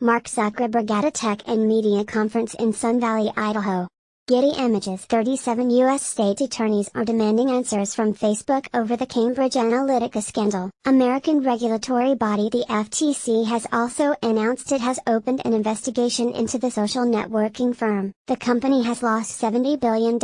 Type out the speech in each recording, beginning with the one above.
Mark Zuckerberg at a tech and media conference in Sun Valley, Idaho. Getty Images. 37 U.S. state attorneys are demanding answers from Facebook over the Cambridge Analytica scandal. American regulatory body the FTC has also announced it has opened an investigation into the social networking firm. The company has lost $70 billion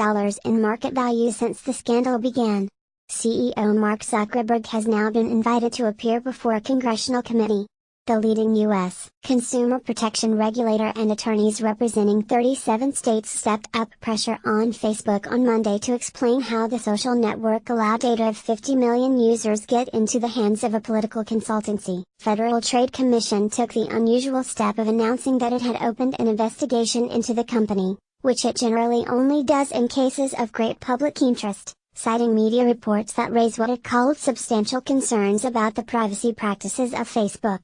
in market value since the scandal began. CEO Mark Zuckerberg has now been invited to appear before a congressional committee. The leading U.S. consumer protection regulator and attorneys representing 37 states stepped up pressure on Facebook on Monday to explain how the social network allowed data of 50 million users get into the hands of a political consultancy. Federal Trade Commission took the unusual step of announcing that it had opened an investigation into the company, which it generally only does in cases of great public interest, citing media reports that raise what it called substantial concerns about the privacy practices of Facebook.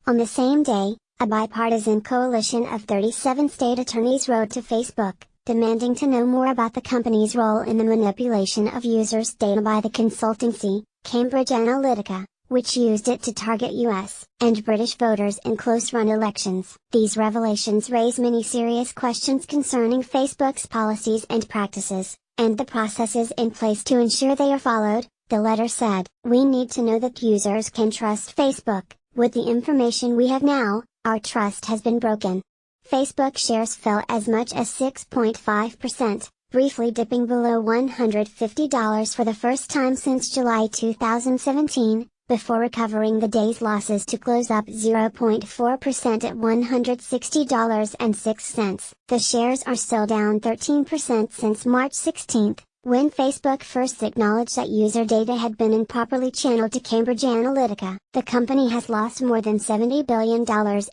On the same day, a bipartisan coalition of 37 state attorneys wrote to Facebook, demanding to know more about the company's role in the manipulation of users' data by the consultancy, Cambridge Analytica, which used it to target U.S. and British voters in close-run elections. These revelations raise many serious questions concerning Facebook's policies and practices, and the processes in place to ensure they are followed, the letter said. We need to know that users can trust Facebook. With the information we have now, our trust has been broken. Facebook shares fell as much as 6.5%, briefly dipping below $150 for the first time since July 2017, before recovering the day's losses to close up 0.4% at $160.06. The shares are still down 13% since March 16, when Facebook first acknowledged that user data had been improperly channeled to Cambridge Analytica. The company has lost more than $70 billion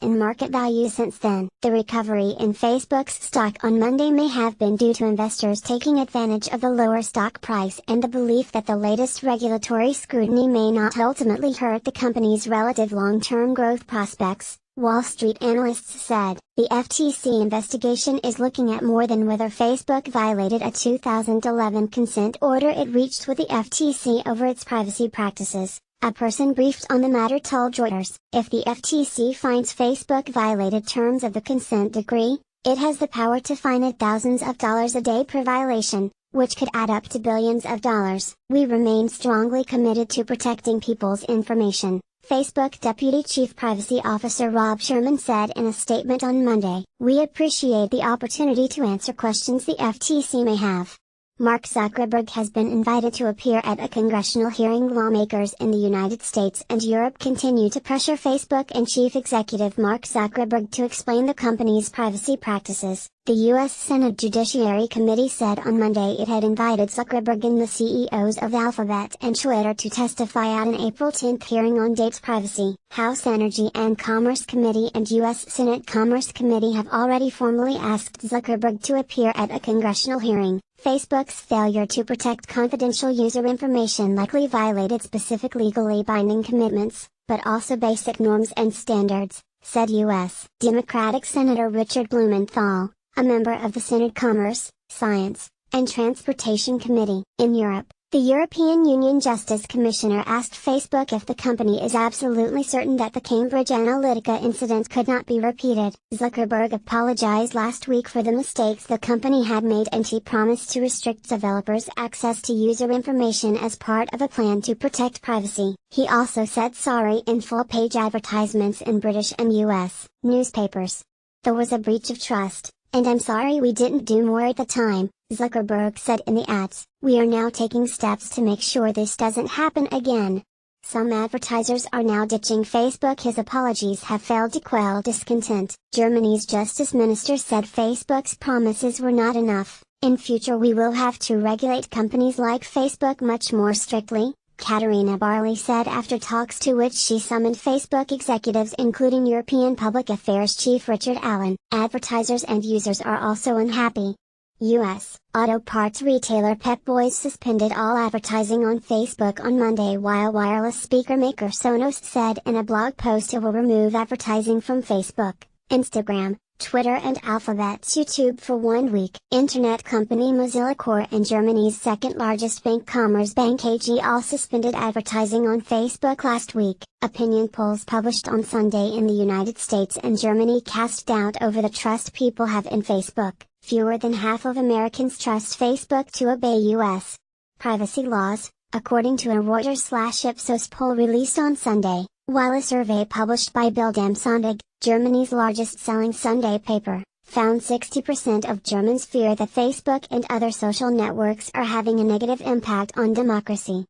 in market value since then. The recovery in Facebook's stock on Monday may have been due to investors taking advantage of the lower stock price and the belief that the latest regulatory scrutiny may not ultimately hurt the company's relative long-term growth prospects. Wall Street analysts said. The FTC investigation is looking at more than whether Facebook violated a 2011 consent order it reached with the FTC over its privacy practices, a person briefed on the matter told Reuters. If the FTC finds Facebook violated terms of the consent decree, it has the power to fine it thousands of dollars a day per violation, which could add up to billions of dollars. We remain strongly committed to protecting people's information, Facebook Deputy Chief Privacy Officer Rob Sherman said in a statement on Monday. We appreciate the opportunity to answer questions the FTC may have. Mark Zuckerberg has been invited to appear at a congressional hearing. Lawmakers in the United States and Europe continue to pressure Facebook and Chief Executive Mark Zuckerberg to explain the company's privacy practices. The U.S. Senate Judiciary Committee said on Monday it had invited Zuckerberg and the CEOs of Alphabet and Twitter to testify at an April 10 hearing on data privacy. House Energy and Commerce Committee and U.S. Senate Commerce Committee have already formally asked Zuckerberg to appear at a congressional hearing. Facebook's failure to protect confidential user information likely violated specific legally binding commitments, but also basic norms and standards, said U.S. Democratic Senator Richard Blumenthal, a member of the Senate Commerce, Science, and Transportation Committee. In Europe, the European Union Justice Commissioner asked Facebook if the company is absolutely certain that the Cambridge Analytica incident could not be repeated. Zuckerberg apologized last week for the mistakes the company had made and he promised to restrict developers' access to user information as part of a plan to protect privacy. He also said sorry in full-page advertisements in British and U.S. newspapers. There was a breach of trust, and I'm sorry we didn't do more at the time, Zuckerberg said in the ads. We are now taking steps to make sure this doesn't happen again. Some advertisers are now ditching Facebook. His apologies have failed to quell discontent. Germany's justice minister said Facebook's promises were not enough. In future we will have to regulate companies like Facebook much more strictly, Katarina Barley said after talks to which she summoned Facebook executives including European Public Affairs Chief Richard Allen. Advertisers and users are also unhappy. U.S. auto parts retailer Pep Boys suspended all advertising on Facebook on Monday while wireless speaker maker Sonos said in a blog post it will remove advertising from Facebook, Instagram, Twitter and Alphabet's YouTube for 1 week. Internet company Mozilla Corp and Germany's second-largest bank Commerzbank AG all suspended advertising on Facebook last week. Opinion polls published on Sunday in the United States and Germany cast doubt over the trust people have in Facebook. Fewer than half of Americans trust Facebook to obey U.S. privacy laws, according to a Reuters/Ipsos poll released on Sunday, while a survey published by Bild-am-Sonntag, Germany's largest-selling Sunday paper, found 60% of Germans fear that Facebook and other social networks are having a negative impact on democracy.